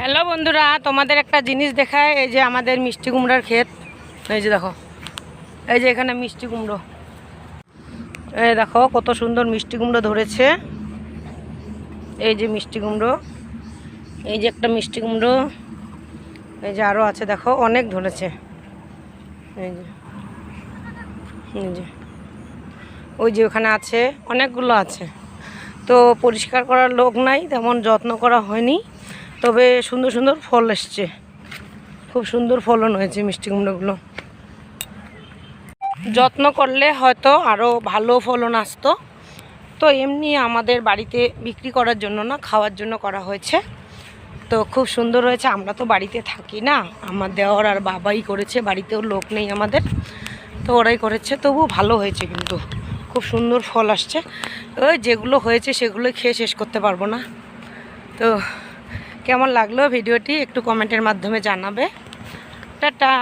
Hello বন্ধুরা, তোমাদের একটা জিনিস দেখায়। এই যে আমাদের মিষ্টি কুমড়ার ক্ষেত, এই যে দেখো, এই যে এখানে মিষ্টি কুমড়ো, এই দেখো কত সুন্দর মিষ্টি কুমড়ো ধরেছে। এই যে মিষ্টি কুমড়ো, এই যে একটা মিষ্টি কুমড়ো, এই যে আরও আছে, দেখো অনেক ধরেছে। এই যে এই যে ওই যে ওখানে আছে, অনেকগুলো আছে। তো পরিষ্কার করার লোক নাই, তেমন যত্ন করা হয়নি, তবে সুন্দর সুন্দর ফল এসছে, খুব সুন্দর ফলন হয়েছে মিষ্টি কুমড়োগুলো। যত্ন করলে হয়তো আরও ভালো ফলন আসতো। তো এমনি আমাদের বাড়িতে বিক্রি করার জন্য না, খাওয়ার জন্য করা হয়েছে। তো খুব সুন্দর হয়েছে। আমরা তো বাড়িতে থাকি না, আমার দেওর আর বাবাই করেছে, বাড়িতেও লোক নেই আমাদের, তো ওরাই করেছে। তবু ভালো হয়েছে, কিন্তু খুব সুন্দর ফল আসছে। ওই যেগুলো হয়েছে সেগুলো খেয়ে শেষ করতে পারবো না। তো কেমন লাগলো ভিডিওটি একটু কমেন্টের মাধ্যমে জানাবে। টাটা।